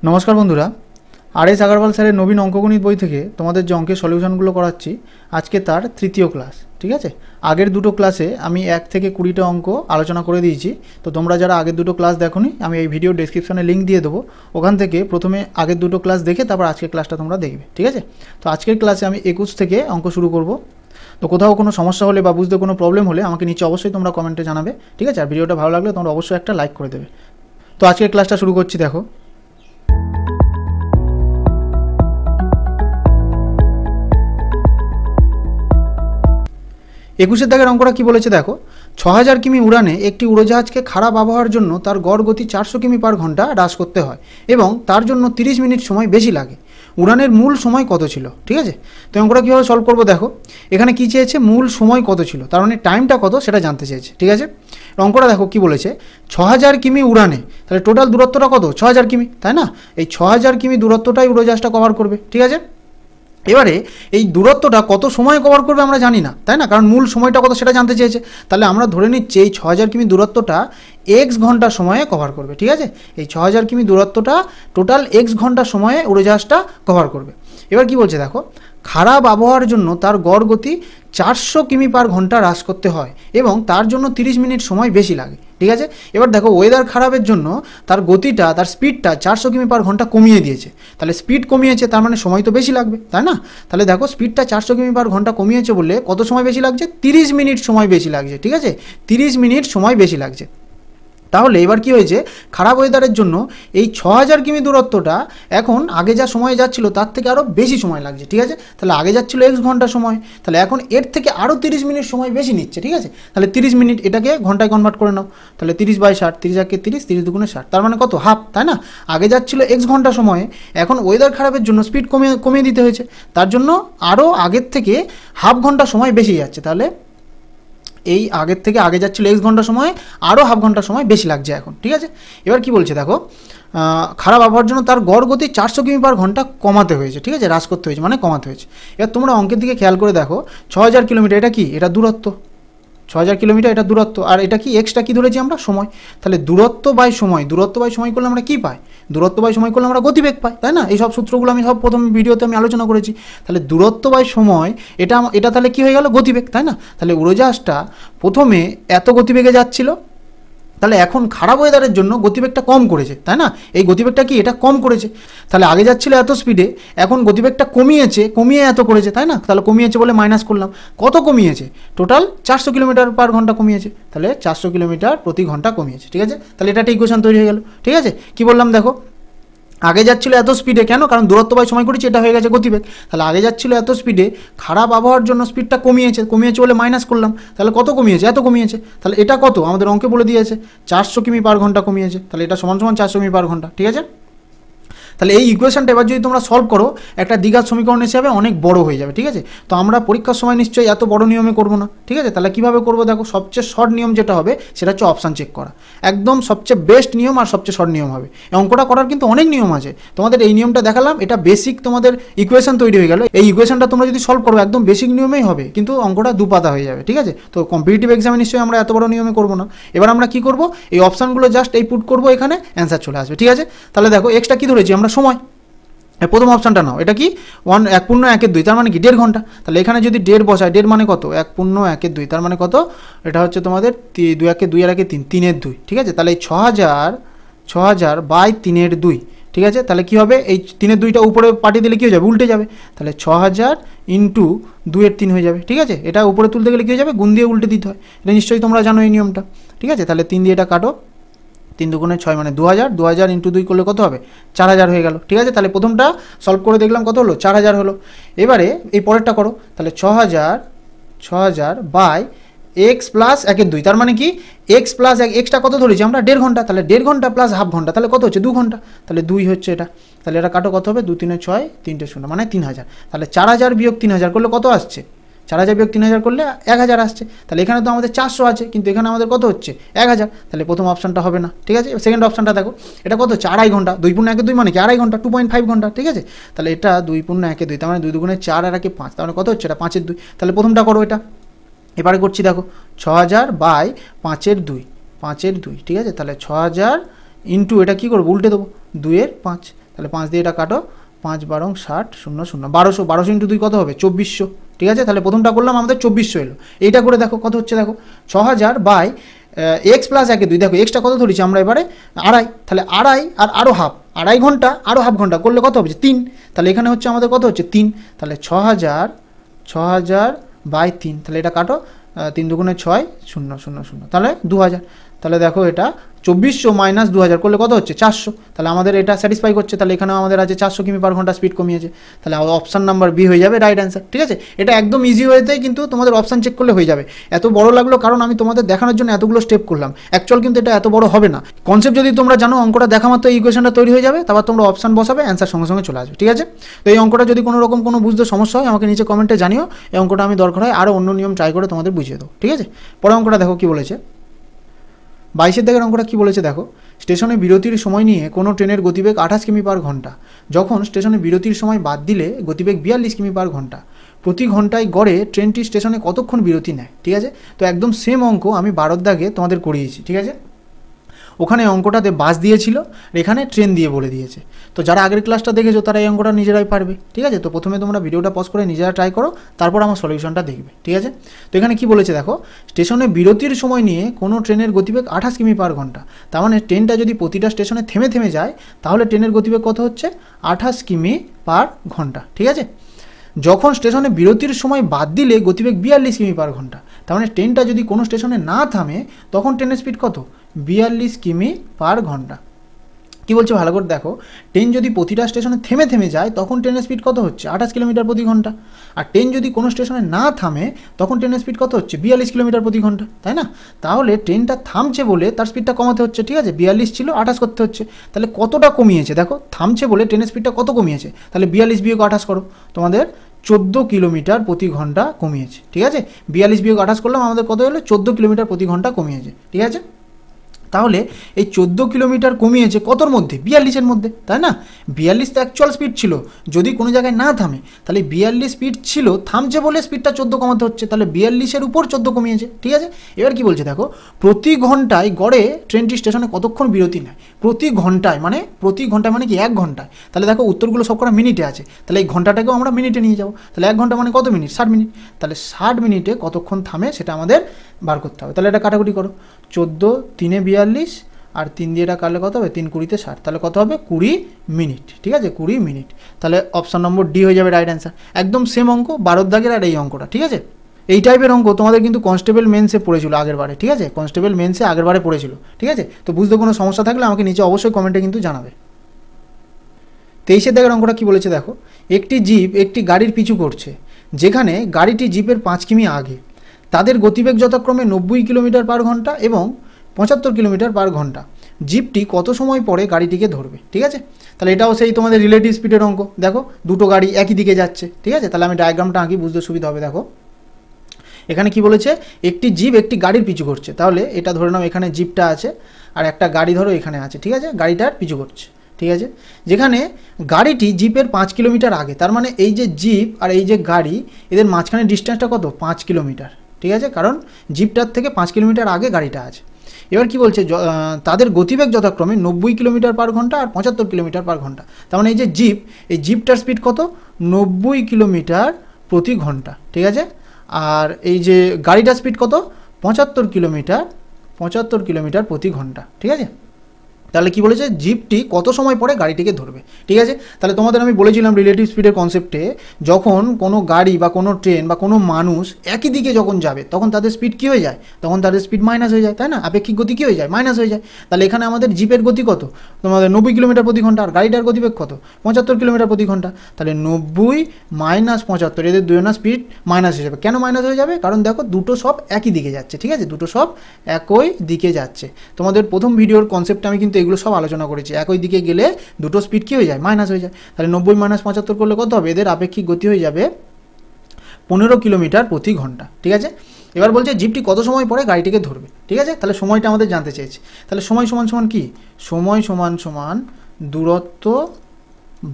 নমস্কার বন্ধুরা, আর.এস. আগারওয়াল স্যারের নবীন অঙ্কগণিত বই থেকে তোমাদের যে অঙ্কের সলিউশনগুলো করাচ্ছি আজকে তার তৃতীয় ক্লাস। ঠিক আছে, আগের দুটো ক্লাসে আমি 1 থেকে 20টা অঙ্ক আলোচনা করে দিয়েছি। তো তোমরা যারা আগের দুটো ক্লাস দেখোনি, আমি এই ভিডিও ডেসক্রিপশনে লিঙ্ক দিয়ে দেবো, ওখান থেকে প্রথমে আগের দুটো ক্লাস দেখে তারপর আজকের ক্লাসটা তোমরা দেখবে। ঠিক আছে, তো আজকের ক্লাসে আমি 21 থেকে অঙ্ক শুরু করব। তো কোথাও কোনো সমস্যা হলে বা বুঝতে কোনো প্রবলেম হলে আমাকে নিচে অবশ্যই তোমরা কমেন্টে জানাবে। ঠিক আছে, আর ভিডিওটা ভালো লাগলে তোমরা অবশ্যই একটা লাইক করে দেবে। তো আজকের ক্লাসটা শুরু করছি। দেখো, 21 দাগের অঙ্কটা কী বলেছে দেখো, 6000 কিমি উড়ানে একটি উড়োজাহাজকে খারাপ আবহাওয়ার জন্য তার গড় গতি 400 কিমি পার ঘন্টা হ্রাস করতে হয় এবং তার জন্য 30 মিনিট সময় বেশি লাগে। উড়ানের মূল সময় কত ছিল? ঠিক আছে, তো অঙ্কটা কীভাবে সলভ করবো দেখো, এখানে কী চেয়েছে, মূল সময় কত ছিল, তার মানে টাইমটা কত সেটা জানতে চেয়েছে। ঠিক আছে, অঙ্কটা দেখো কী বলেছে, 6000 কিমি উড়ানে, তাহলে টোটাল দূরত্বটা কত? 6000 কিমি, তাই না? এই 6000 কিমি দূরত্বটাই উড়োজাহাজটা কভার করবে। ঠিক আছে, এবারে এই দূরত্বটা কত সময় কভার করবে আমরা জানি না, তাই না? কারণ মূল সময়টা কত সেটা জানতে চেয়েছে। তাহলে আমরা ধরে নিচ্ছি এই 6000 কিমি দূরত্বটা x ঘন্টা সময়ে কভার করবে। ঠিক আছে, এই 6000 কিমি দূরত্বটা টোটাল x ঘন্টা সময়ে উড়োজাহাজটা কভার করবে। এবার কি বলছে দেখো, খারাপ আবহাওয়ার জন্য তার গড় গতি 400 কিমি পার ঘন্টা হ্রাস করতে হয় এবং তার জন্য 30 মিনিট সময় বেশি লাগে। ঠিক আছে, এবার দেখো ওয়েদার খারাপের জন্য তার গতিটা, তার স্পিডটা 400 কিমি পার ঘন্টা কমিয়ে দিয়েছে। তাহলে স্পিড কমিয়েছে, তার মানে সময় তো বেশি লাগবে, তাই না? তাহলে দেখো স্পিডটা 400 কিমি পার ঘন্টা কমিয়েছে বলে কত সময় বেশি লাগছে? 30 মিনিট সময় বেশি লাগছে। ঠিক আছে, 30 মিনিট সময় বেশি লাগছে। তাহলে এবার কি হয়েছে, খারাপ ওয়েদারের জন্য এই 6000 কিমি দূরত্বটা এখন আগে যা সময় যাচ্ছিল তার থেকে আরও বেশি সময় লাগছে। ঠিক আছে, তাহলে আগে যাচ্ছিল x ঘন্টা সময়, তাহলে এখন এর থেকে আরও 30 মিনিট সময় বেশি নিচ্ছে। ঠিক আছে, তাহলে 30 মিনিট, এটাকে ঘন্টায় কনভার্ট করে নাও। তাহলে 30/60, 30 একে 30, 30 দুগুণে 60, তার মানে কত? হাফ, তাই না? আগে যাচ্ছিল x ঘন্টা সময়ে, এখন ওয়েদার খারাপের জন্য স্পিড কমিয়ে দিতে হয়েছে, তার জন্য আরও আগের থেকে হাফ ঘন্টা সময় বেশি যাচ্ছে। তাহলে এই আগের থেকে আগে যাচ্ছিল x ঘন্টা সময়, আরও হাফ ঘন্টা সময় বেশি লাগছে এখন। ঠিক আছে, এবার কি বলছে দেখো, খারাপ আবহাওয়ার জন্য তার গড় গতি 400 কিমি পার ঘন্টা কমাতে হয়েছে। ঠিক আছে, হ্রাস করতে হয়েছে মানে কমাতে হয়েছে। এবার তোমরা অঙ্কের দিকে খেয়াল করে দেখো, 6000 কিলোমিটার, এটা কি? এটা দূরত্ব। 6000 কিলোমিটার এটা দূরত্ব, আর এটা কি? এক্সটা কি ধরেছি আমরা? সময়। তাহলে দূরত্ব বাই সময়, দূরত্ব বাই সময় করলে আমরা কী পাই? দূরত্ব বাই সময় করলে আমরা গতিবেগ পাই, তাই না? এই সব সূত্রগুলো আমি সব প্রথম ভিডিওতে আমি আলোচনা করেছি। তাহলে দূরত্ব বাই সময়, এটা তাহলে কী হয়ে গেল? গতিবেগ, তাই না? তাহলে উড়োজাহাজটা প্রথমে এত গতিবেগে যাচ্ছিল, তাহলে এখন খারাপ ওয়েদারের জন্য গতিবেগটা কম করেছে, তাই না? এই গতিবেগটা কি? এটা কম করেছে। তাহলে আগে যাচ্ছিল এত স্পিডে, এখন গতিবেগটা কমিয়ে এত করেছে, তাই না? তাহলে কমিয়েছে বলে মাইনাস করলাম। কত কমিয়েছে? টোটাল 400 কিলোমিটার পার ঘন্টা কমিয়েছে। তাহলে 400 কিলোমিটার প্রতি ঘন্টা কমিয়েছে। ঠিক আছে, তাহলে এটা একটা ইকুয়েশন তৈরি হয়ে গেল। ঠিক আছে, কি বললাম দেখো, আগে যাচ্ছিল এত স্পিডে, কেন? কারণ দূরত্ব বাই সময় করেছি, এটা হয়ে গেছে গতিবেগ। তাহলে আগে যাচ্ছিল এত স্পিডে, খারাপ আবহাওয়ার জন্য স্পিডটা কমিয়েছে বলে মাইনাস করলাম। তাহলে কত কমিয়েছে? এত কমিয়েছে। তাহলে এটা কত? আমাদের অঙ্কে বলে দিয়েছে 400 কিমি পার ঘন্টা কমিয়েছে। তাহলে এটা সমান 400 কিমি পার ঘন্টা। ঠিক আছে, তাহলে এই ইকুয়েশনটা এবার যদি তোমরা সলভ করো, একটা দ্বিঘাত সমীকরণ হিসাবে অনেক বড় হয়ে যাবে। ঠিক আছে, তো আমরা পরীক্ষার সময় নিশ্চয়ই এত বড় নিয়মে করবো না। ঠিক আছে, তাহলে কীভাবে করবো দেখো, সবচেয়ে শর্ট নিয়ম যেটা হবে সেটা হচ্ছে অপশান চেক করা। একদম সবচেয়ে বেস্ট নিয়ম আর সবচেয়ে শর্ট নিয়ম হবে। এই অঙ্কটা করার কিন্তু অনেক নিয়ম আছে, তোমাদের এই নিয়মটা দেখালাম, এটা বেসিক তোমাদের ইকুয়েশন তৈরি হয়ে গেল। এই ইকুয়েশনটা তোমরা যদি সলভ করো একদম বেসিক নিয়মেই হবে, কিন্তু অঙ্কটা দুপাতা হয়ে যাবে। ঠিক আছে, তো কম্পিটিটিভ এক্সামে নিশ্চয়ই আমরা এত বড় নিয়মে করবো না। এবার আমরা কি করবো, এই অপশানগুলো জাস্ট এই পুট করবো, এখানে অ্যান্সার চলে আসবে। ঠিক আছে, তাহলে দেখো এক্সটা কী ধরেছি আমরা? সময়। প্রথম অপশানটা নাও, এটা কি? 1/1/2, তার মানে কি? 1.5 ঘন্টা। তাহলে এখানে যদি 1.5 বসায়, 1.5 মানে কত? 1/1/2, তার মানে কত? এটা হচ্ছে তোমাদের 2 আর 3, 3/2। ঠিক আছে, তাহলে এই 6000 বাই 3/2। ঠিক আছে, তাহলে কী হবে, এই 3/2টা উপরে পাঠিয়ে দিলে কী হয়ে যাবে? উল্টে যাবে। তাহলে 6000 ইন্টু 2/3 হয়ে যাবে। ঠিক আছে, এটা উপরে তুলতে গেলে কী হয়ে যাবে? গুণ দিয়ে উল্টে দিতে হয়। এটা নিশ্চয়ই তোমরা জানো এই নিয়মটা। ঠিক আছে, তাহলে 3 দিয়ে এটা কাটো, 3 দুগুণে 6 মানে 2000, 2000 ইন্টু 2 করলে কত হবে? 4000 হয়ে গেল। ঠিক আছে, তাহলে প্রথমটা সলভ করে দেখলাম কত হলো? 4000 হলো। এবারে এই পরেরটা করো, তাহলে 6000 বাই এক্স প্লাস 1/2, তার মানে কি? এক্স প্লাস এক্সটা কত ধরেছি আমরা? 1.5 ঘন্টা। তাহলে 1.5 ঘন্টা প্লাস হাফ ঘন্টা, তাহলে কত হচ্ছে? 2 ঘন্টা। তাহলে 2 হচ্ছে এটা। তাহলে এটা কাটো, কত হবে? 2 3 6, 3 0 মানে 3000। তাহলে 4000 বিয়োগ 3000 করলে কত আসছে? 4000 বিয়োগ 3000 করলে 1000 আসছে। তাহলে এখানে তো আমাদের 400 আছে, কিন্তু এখানে আমাদের কত হচ্ছে? 1000। তাহলে প্রথম অপশানটা হবে না। ঠিক আছে, সেকেন্ড অপশানটা দেখো, এটা কত হচ্ছে? 2.5 ঘন্টা। 2/1/2 মানে কি? 2.5 ঘন্টা, 2.5 ঘন্টা। ঠিক আছে, তাহলে এটা 2/1/2, তার মানে 2 দুগুণে 4 আর 1 5, তার মানে কত হচ্ছে? এটা 5/2। তাহলে প্রথমটা করো এটা। এবারে করছি দেখো, 6000 বাই 5/2। ঠিক আছে, তাহলে 6000 ইন্টু এটা কী করবো? উল্টে দেবো, 2/5। তাহলে 5 দিয়ে এটা কাটো, 5 12 60 0 0 1200, 1200 ইন্টু 2 কত হবে 2400, ঠিক আছে। তাহলে প্রথমটা করলাম আমাদের 2400 এলো। এইটা করে দেখো কত হচ্ছে, দেখো 6000 বাই এক্স প্লাস 1 2, দেখো এক্সটা কত ধরেছি আমরা এবারে 2.5, তাহলে 2.5 আর আরও হাফ, 2.5 ঘন্টা আরও হাফ ঘন্টা করলে কত হবে 3, তাহলে এখানে হচ্ছে আমাদের কত হচ্ছে 3, তাহলে 6000 বাই 3, তাহলে এটা কাটো, 3 দুগুণে 6 0 0 0, তাহলে 2000, তাহলে দেখো এটা 2400 মাইনাস 2000 করলে কত হচ্ছে 400, তাহলে আমাদের এটা স্যাটিসফাই করছে, তাহলে এখানেও আমাদের আছে 400 কিমি পার ঘন্টা স্পিড কমিয়েছে, তাহলে অপশান নাম্বার বি হয়ে যাবে রাইট অ্যান্সার, ঠিক আছে। এটা একদম ইজি ওয়েতেই কিন্তু তোমাদের অপশান চেক করলে হয়ে যাবে। এত বড় লাগলো কারণ আমি তোমাদের দেখানোর জন্য এতগুলো স্টেপ করলাম, অ্যাকচুয়াল কিন্তু এটা এত বড় হবে না। কনসেপ্ট যদি তোমরা জানো অঙ্কটা দেখা মাত্র এই ইকুয়েশনটা তৈরি হয়ে যাবে, তারপর তোমরা অপশান বসাবে, অ্যান্সার সঙ্গে সঙ্গে চলে আসবে, ঠিক আছে। তো এই অঙ্কটা যদি কোনো রকম কোনো বুঝতে সমস্যা হয় আমাকে নিচে কমেন্টে জানিও, এই অঙ্কটা আমি দরকার হয় আরও অন্য নিয়ম ট্রাই করে তোমাদের বুঝিয়ে দেবো, ঠিক আছে। পরে অঙ্কটা দেখো কী বলেছে, 22 দাগের অঙ্কটা কী বলেছে দেখো, স্টেশনে বিরতির সময় নিয়ে কোনো ট্রেনের গতিবেগ 28 কিমি পার ঘন্টা, যখন স্টেশনে বিরতির সময় বাদ দিলে গতিবেগ 42 কিমি পার ঘন্টা, প্রতি ঘন্টায় গড়ে ট্রেনটি স্টেশনে কতক্ষণ বিরতি নেয়, ঠিক আছে। তো একদম সেম অঙ্ক আমি 12 দাগে তোমাদের করিয়েছি, ঠিক আছে। ওখানে অঙ্কটাতে বাস দিয়েছিল, এখানে ট্রেন দিয়ে বলে দিয়েছে। তো যারা আগের ক্লাসটা দেখেছো তারা এই অঙ্কটা নিজেরাই পারবে, ঠিক আছে। তো প্রথমে তোমরা ভিডিওটা পজ করে নিজেরা ট্রাই করো, তারপর আমার সলিউশনটা দেখবে, ঠিক আছে। তো এখানে কি বলেছে দেখো, স্টেশনে বিরতির সময় নিয়ে কোনো ট্রেনের গতিবেগ 28 কিমি পার ঘন্টা, তার মানে ট্রেনটা যদি প্রতিটা স্টেশনে থেমে থেমে যায় তাহলে ট্রেনের গতিবেগ কত হচ্ছে 28 কিমি পার ঘন্টা, ঠিক আছে। যখন স্টেশনে বিরতির সময় বাদ দিলে গতিবেগ 42 কিমি পার ঘন্টা, তার মানে ট্রেনটা যদি কোনো স্টেশনে না থামে তখন ট্রেনের স্পিড কত 42 কিমি পার ঘন্টা। কী বলছে ভালো করে দেখো, ট্রেন যদি প্রতিটা স্টেশনে থেমে থেমে যায় তখন ট্রেনের স্পিড কত হচ্ছে 28 কিলোমিটার প্রতি ঘন্টা, আর ট্রেন যদি কোনো স্টেশনে না থামে তখন ট্রেনের স্পিড কত হচ্ছে 42 কিলোমিটার প্রতি ঘন্টা, তাই না। তাহলে ট্রেনটা থামছে বলে তার স্পিডটা কমাতে হচ্ছে, ঠিক আছে, 42 ছিল 28 করতে হচ্ছে, তাহলে কতটা কমিয়েছে দেখো, থামছে বলে ট্রেনের স্পিডটা কত কমিয়েছে, তাহলে 42 বিয়োগ 28 করো, তোমাদের 14 কিলোমিটার প্রতি ঘন্টা কমিয়েছে, ঠিক আছে। 42 বিয়োগ 28 করলাম, আমাদের কত হলো 14 কিলোমিটার প্রতি ঘন্টা কমিয়েছে, ঠিক আছে। তাহলে এই 14 কিলোমিটার কমিয়েছে কতর মধ্যে 42-এর মধ্যে, তাই না। 42 তো অ্যাকচুয়াল স্পিড ছিল, যদি কোনো জায়গায় না থামে তাহলে 42 স্পিড ছিল, থামছে বলে স্পিডটা 14 কমাতে হচ্ছে, তাহলে 42-এর উপর 14 কমিয়েছে, ঠিক আছে। এবার কি বলছে দেখো, প্রতি ঘন্টায় গড়ে ট্রেনটি স্টেশনে কতক্ষণ বিরতি নেয়, প্রতি ঘন্টায় মানে কি 1 ঘন্টায়, তাহলে দেখো উত্তরগুলো সব করা মিনিটে আছে, তাহলে এই ঘন্টাটাকেও আমরা মিনিটে নিয়ে যাবো, তাহলে 1 ঘন্টা মানে কত মিনিট 60 মিনিট, তাহলে 60 মিনিটে কতক্ষণ থামে সেটা আমাদের বার করতে হবে। তাহলে এটা কাটাকুটি করো, 14 3 42 আর 3 দিয়ে এটা কাটলে কত হবে 3 20 60, তাহলে কত হবে 20 মিনিট, ঠিক আছে 20 মিনিট, তাহলে অপশান নম্বর ডি হয়ে যাবে রাইট অ্যান্সার। একদম সেম অঙ্ক 12 দাগের আর এই অঙ্কটা, ঠিক আছে। এই টাইপের অঙ্ক তোমাদের কিন্তু কনস্টেবল মেন্সে পড়েছিল আগের বারে, ঠিক আছে, কনস্টেবল মেন্সে আগের বারে পড়েছিল, ঠিক আছে। তো বুঝতে কোনো সমস্যা থাকলে আমাকে নিচে অবশ্যই কমেন্টে কিন্তু জানাবে। 23 দাগের অঙ্কটা কী বলেছে দেখো, একটি জিপ একটি গাড়ির পিছু করছে, যেখানে গাড়িটি জিপের 5 কিমি আগে, তাদের গতিবেগ যথাক্রমে 90 কিলোমিটার পার ঘন্টা এবং 75 কিলোমিটার পার ঘন্টা, জিপটি কত সময় পরে গাড়িটিকে ধরবে, ঠিক আছে। তাহলে এটাও সেই তোমাদের রিলেটিভ স্পিডের অঙ্ক, দেখো দুটো গাড়ি একই দিকে যাচ্ছে, ঠিক আছে। তাহলে আমি ডায়াগ্রামটা আঁকি, বুঝতে সুবিধা হবে। দেখো এখানে কি বলেছে, একটি জিপ একটি গাড়ির পিছু করছে, তাহলে এটা ধরে নাও এখানে জিপটা আছে আর একটা গাড়ি ধরো এখানে আছে, ঠিক আছে, গাড়িটার পিছু করছে, ঠিক আছে। যেখানে গাড়িটি জিপের 5 কিলোমিটার আগে, তার মানে এই যে জিপ আর এই যে গাড়ি এদের মাঝখানে ডিস্টেন্সটা কত 5 কিলোমিটার, ঠিক আছে, কারণ জিপটার থেকে 5 কিলোমিটার আগে গাড়িটা আছে। এবার কি বলছে, তাদের গতিবেগ যথাক্রমে 90 কিলোমিটার পার ঘন্টা আর 75 কিলোমিটার পার ঘন্টা, তার মানে এই যে জিপ, এই জিপটার স্পিড কত 90 কিলোমিটার প্রতি ঘন্টা, ঠিক আছে। আর এই যে গাড়িটার স্পিড কত 75 কিলোমিটার প্রতি ঘন্টা, ঠিক আছে। তাহলে কি বলেছে, জিপটি কত সময় পরে গাড়িটিকে ধরবে, ঠিক আছে। তাহলে তোমাদের আমি বলেছিলাম রিলেটিভ স্পিডের কনসেপ্টে, যখন কোনো গাড়ি বা কোনো ট্রেন বা কোনো মানুষ একই দিকে যখন যাবে তখন তাদের স্পিড কী হয়ে যায়, তখন তাদের স্পিড মাইনাস হয়ে যায়, তাই না, আপেক্ষিক গতি কী হয়ে যায় মাইনাস হয়ে যায়। তাহলে এখানে আমাদের জিপের গতি কত তোমাদের 90 কিলোমিটার প্রতি ঘন্টা, আর গাড়িটার গতিবেগ কত 75 কিলোমিটার প্রতি ঘন্টা, তাহলে 90 মাইনাস 75, এদের দুজনের স্পিড মাইনাস হয়ে যাবে। কেন মাইনাস হয়ে যাবে, কারণ দেখো দুটো সব একই দিকে যাচ্ছে, ঠিক আছে, দুটো সব একই দিকে যাচ্ছে। তোমাদের প্রথম ভিডিওর কনসেপ্টে আমি কিন্তু এগুলো সব আলোচনা করেছি, একই দিকে গেলে দুটো স্পিড কী হয়ে যায় মাইনাস হয়ে যায়। তাহলে 90 মাইনাস 75 করলে কত হবে, এদের আপেক্ষিক গতি হয়ে যাবে 15 কিলোমিটার প্রতি ঘন্টা, ঠিক আছে। এবার বলছে জিপটি কত সময় পরে গাড়িটিকে ধরবে, ঠিক আছে। তাহলে সময়টা আমাদের জানতে চেয়েছে, তাহলে সময় সমান সমান কি, সময় সমান সমান দূরত্ব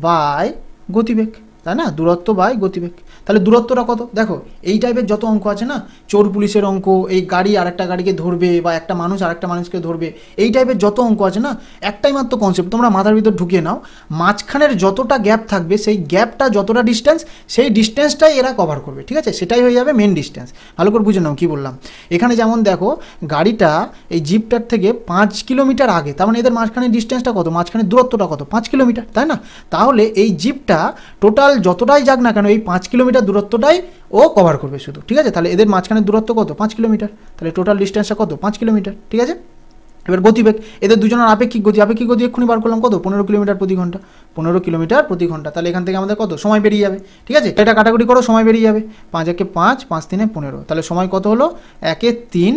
বাই গতিবেগ, তাই না, দূরত্ব বাই গতিবেগ। তাহলে দূরত্বটা কত? দেখো এই টাইপের যত অঙ্ক আছে না, চোর পুলিশের অঙ্ক, এই গাড়ি আরেকটা গাড়িকে ধরবে বা একটা মানুষ আরেকটা মানুষকে ধরবে, এই টাইপের যত অঙ্ক আছে না, একটাই মাত্র কনসেপ্ট তোমরা মাথার ভিতর ঢুকিয়ে নাও, মাঝখানের যতটা গ্যাপ থাকবে সেই গ্যাপটা যতটা ডিস্টেন্স, সেই ডিস্টেন্সটাই এরা কভার করবে, ঠিক আছে, সেটাই হয়ে যাবে মেন ডিস্টেন্স। ভালো করে বুঝে নাও কী বললাম। এখানে যেমন দেখো গাড়িটা এই জিপটার থেকে 5 কিলোমিটার আগে, তার মানে এদের মাঝখানের ডিস্টেন্সটা কত, মাঝখানের দূরত্বটা কত, 5 কিলোমিটার, তাই না? তাহলে এই জিপটা টোটাল যতটাই যাক না কেন এই 5 কিলোমিটার দূরত্বটাই ও কভার করবে শুধু, ঠিক আছে। তাহলে এদের মাঝখানের দূরত্ব কত, 5 কিলোমিটার, তাহলে টোটাল ডিস্টেন্সটা কত, 5 কিলোমিটার, ঠিক আছে। এবার গতিবেগ, এদের দুজনের আপেক্ষিক গতি এক্ষুনি বার করলাম কত, 15 কিলোমিটার প্রতি ঘন্টা, 15 কিলোমিটার প্রতি ঘন্টা। তাহলে এখান থেকে আমাদের কত সময় বেরিয়ে যাবে, ঠিক আছে, এটা কাটাকুটি করো, সময় বেরিয়ে যাবে, 5 একে 5, 5 3 15, তাহলে সময় কত হলো, 1 এর 3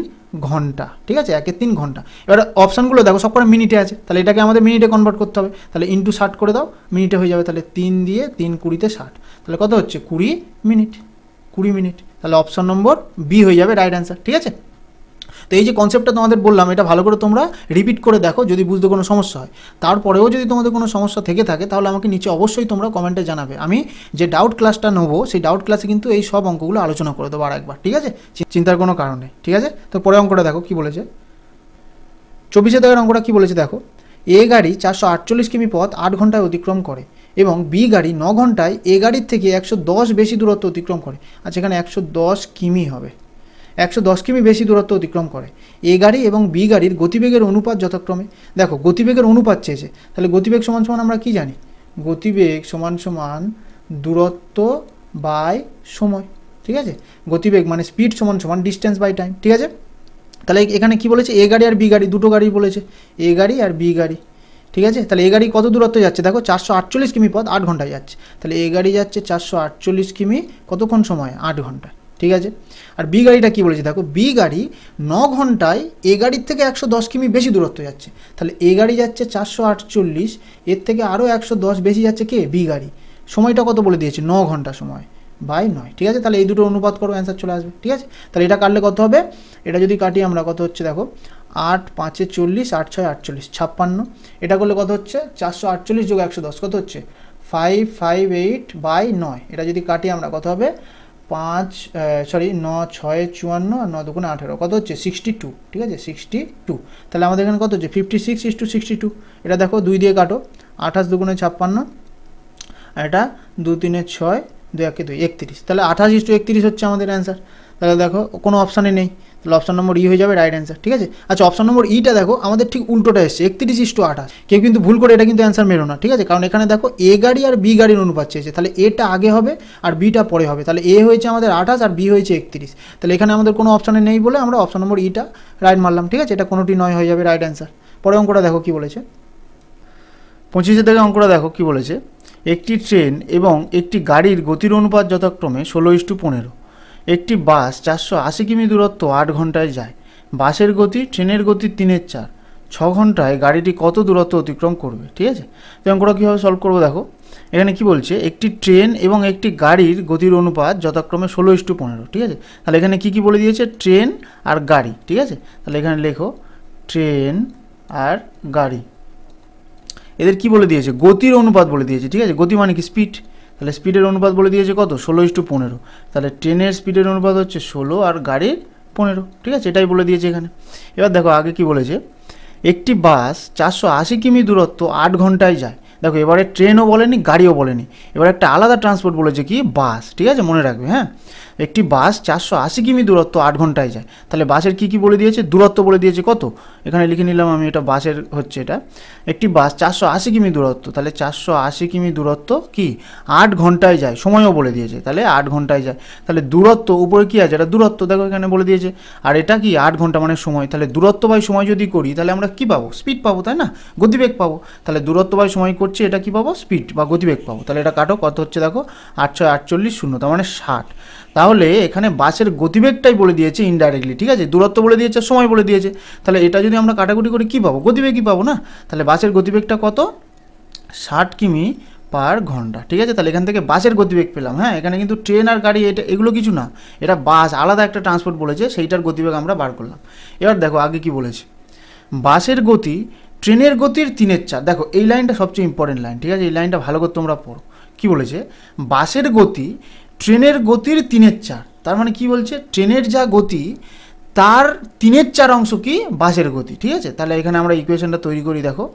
ঘন্টা, ঠিক আছে, 1 এর 3 ঘন্টা। এবার অপশানগুলো দেখো সব করে মিনিটে আছে, তাহলে এটাকে আমাদের মিনিটে কনভার্ট করতে হবে, তাহলে ইন্টু 60 করে দাও, মিনিটে হয়ে যাবে, তাহলে 3 দিয়ে 3 20 60, তাহলে কত হচ্ছে 20 মিনিট, 20 মিনিট। তাহলে অপশান নম্বর বি হয়ে যাবে রাইট অ্যান্সার, ঠিক আছে। তো এই যে কনসেপ্টটা তোমাদের বললাম, এটা ভালো করে তোমরা রিপিট করে দেখো, যদি বুঝতে কোনো সমস্যা হয়। তারপরেও যদি তোমাদের কোনো সমস্যা থেকে থাকে তাহলে আমাকে নিচে অবশ্যই তোমরা কমেন্টে জানাবে। আমি যে ডাউট ক্লাসটা নেবো সেই ডাউট ক্লাসে কিন্তু এই সব অঙ্কগুলো আলোচনা করে দেবো আরেকবার, ঠিক আছে, চিন্তার কোনো কারণ নেই, ঠিক আছে। তো পরে অঙ্কটা দেখো কি বলেছে, 24 দাগের অঙ্কটা কি বলেছে দেখো, এ গাড়ি 448 কিমি পথ 8 ঘন্টায় অতিক্রম করে এবং বি গাড়ি 9 ঘন্টায় এ গাড়ির থেকে 110 বেশি দূরত্ব অতিক্রম করে। আচ্ছা এখানে 110 কিমি হবে, 110 কিমি বেশি দূরত্ব অতিক্রম করে। এ গাড়ি এবং বি গাড়ির গতিবেগের অনুপাত যথাক্রমে, দেখো গতিবেগের অনুপাত চেয়েছে, তাহলে গতিবেগ সমান সমান আমরা কি জানি, গতিবেগ সমান সমান দূরত্ব বাই সময়, ঠিক আছে, গতিবেগ মানে স্পিড সমান সমান ডিস্টেন্স বাই টাইম, ঠিক আছে। তাহলে এখানে কি বলেছে, এ গাড়ি আর বি গাড়ি, দুটো গাড়ি বলেছে, এ গাড়ি আর বি গাড়ি, ঠিক আছে। তাহলে এ গাড়ি কত দূরত্ব যাচ্ছে দেখো, 448 কিমি পথ 8 ঘন্টায় যাচ্ছে, তাহলে এ গাড়ি যাচ্ছে 448 কিমি কতক্ষণ সময়, 8 ঘন্টা, ঠিক আছে। আর বি গাড়িটা কী বলেছে দেখো, বি গাড়ি 9 ঘন্টায় এ গাড়ির থেকে 110 কিমি বেশি দূরত্ব যাচ্ছে, তাহলে এ গাড়ি যাচ্ছে 448, এর থেকে আরও 110 বেশি যাচ্ছে কে, বি গাড়ি। সময়টা কত বলে দিয়েছে, 9 ঘন্টা সময় বাই 9, ঠিক আছে। তাহলে এই দুটো অনুপাত করো, অ্যান্সার চলে আসবে, ঠিক আছে। তাহলে এটা কাটলে কত হবে, এটা যদি কাটি আমরা কত হচ্ছে দেখো, 8 5 40, 8 6 48, 56, এটা করলে কত হচ্ছে 448 যোগ 110 কত হচ্ছে 558 বাই 9, এটা যদি কাটি আমরা কত হবে 9 6 54 আর 9 2 18, কত হচ্ছে 62, ঠিক আছে, 62। তাহলে আমাদের এখানে কত হচ্ছে 56:62, এটা দেখো 2 দিয়ে কাটো, 28 2 56, আর এটা 2 3 6, 2 1 2 31, তাহলে 28:31 হচ্ছে আমাদের অ্যান্সার। তাহলে দেখো কোনো অপশানে নেই, তাহলে অপশান নম্বর ই হয়ে যাবে রাইট অ্যান্সার, ঠিক আছে। আচ্ছা অপশান নম্বর ইটা দেখো আমাদের ঠিক উল্টোটা এসছে, 31:28, কেউ কিন্তু ভুল করে এটা কিন্তু অ্যান্সার মেরো না, ঠিক আছে, কারণ এখানে দেখো এ গাড়ি আর বি গাড়ির অনুপাত চেয়েছে, তাহলে এটা আগে হবে আর বিটা পরে হবে, তাহলে এ হয়েছে আমাদের 28 আর বি হয়েছে 31, তাহলে এখানে আমাদের কোনো অপশানে নেই বলে আমরা অপশান নম্বর ইটা রাইট মারলাম, ঠিক আছে, এটা কোনোটি নয় হয়ে যাবে রাইট অ্যান্সার। পরে অঙ্কটা দেখো কি বলেছে, 25 থেকে অঙ্কটা দেখো কি বলেছে, একটি ট্রেন এবং একটি গাড়ির গতির অনুপাত যথাক্রমে 16:15, একটি বাস 480 কিমি দূরত্ব 8 ঘন্টায় যায়, বাসের গতি ট্রেনের গতি 3/4, 6 ঘন্টায় গাড়িটি কত দূরত্ব অতিক্রম করবে, ঠিক আছে। তো অঙ্কটা কীভাবে সলভ করবো দেখো, এখানে কি বলছে, একটি ট্রেন এবং একটি গাড়ির গতির অনুপাত যথাক্রমে 16:15, ঠিক আছে। তাহলে এখানে কি বলে দিয়েছে, ট্রেন আর গাড়ি, ঠিক আছে। তাহলে এখানে লেখো ট্রেন আর গাড়ি, এদের কি বলে দিয়েছে, গতির অনুপাত বলে দিয়েছে, ঠিক আছে, গতি মানে কি স্পিড, তাহলে স্পিডের অনুপাত বলে দিয়েছে কত 16:15, তাহলে ট্রেনের স্পিডের অনুপাত হচ্ছে 16 আর গাড়ির 15, ঠিক আছে, এটাই বলে দিয়েছে এখানে। এবার দেখো আগে কি বলেছে, একটি বাস 480 কিমি দূরত্ব 8 ঘন্টায় যায়, দেখো এবারে ট্রেনও বলেনি গাড়িও বলেনি, এবার একটা আলাদা ট্রান্সপোর্ট বলেছে কি, বাস, ঠিক আছে, মনে রাখবে, হ্যাঁ। একটি বাস 480 কিমি দূরত্ব 8 ঘন্টায় যায়, তাহলে বাসের কি বলে দিয়েছে, দূরত্ব বলে দিয়েছে কত, এখানে লিখে নিলাম আমি, এটা বাসের হচ্ছে, এটা একটি বাস 480 কিমি দূরত্ব, তাহলে 480 কিমি দূরত্ব কি 8 ঘন্টায় যায়, সময়ও বলে দিয়েছে, তাহলে 8 ঘন্টায় যায়, তাহলে দূরত্ব উপরে কি আছে, এটা দূরত্ব দেখো এখানে বলে দিয়েছে, আর এটা কি 8 ঘন্টা মানে সময়, তাহলে দূরত্ব বাই সময় যদি করি তাহলে আমরা কি পাবো, স্পিড পাবো, তাই না, গতিবেগ পাবো, তাহলে দূরত্ব বাই সময় করছে, এটা কি পাবো, স্পিড বা গতিবেগ পাবো। তাহলে এটা কাটো, কত হচ্ছে দেখো 8 6 48 0, তার মানে 60। তাহলে এখানে বাসের গতিবেগটাই বলে দিয়েছে ইনডাইরেক্টলি, ঠিক আছে, দূরত্ব বলে দিয়েছে, সময় বলে দিয়েছে, তাহলে এটা যদি আমরা কাটাকুটি করি কী পাবো, গতিবেগই পাবো না। তাহলে বাসের গতিবেগটা কত, 60 কিমি পার ঘন্টা, ঠিক আছে। তাহলে এখান থেকে বাসের গতিবেগ পেলাম, হ্যাঁ, এখানে কিন্তু ট্রেন আর গাড়ি এটা এগুলো কিছু না, এটা বাস আলাদা একটা ট্রান্সপোর্ট বলেছে, সেইটার গতিবেগ আমরা বার করলাম। এবার দেখো আগে কি বলেছে, বাসের গতি ট্রেনের গতির 3/4, দেখো এই লাইনটা সবচেয়ে ইম্পর্টেন্ট লাইন, ঠিক আছে, এই লাইনটা ভালো করে তোমরা পড়ো, কি বলেছে, বাসের গতি ট্রেনের গতির 3/4। তার মানে কি বলছে, ট্রেনের যা গতি তার 3/4 অংশ কি বাসের গতি। ঠিক আছে, তাহলে এখানে আমরা ইকুয়েশনটা তৈরি করি। দেখো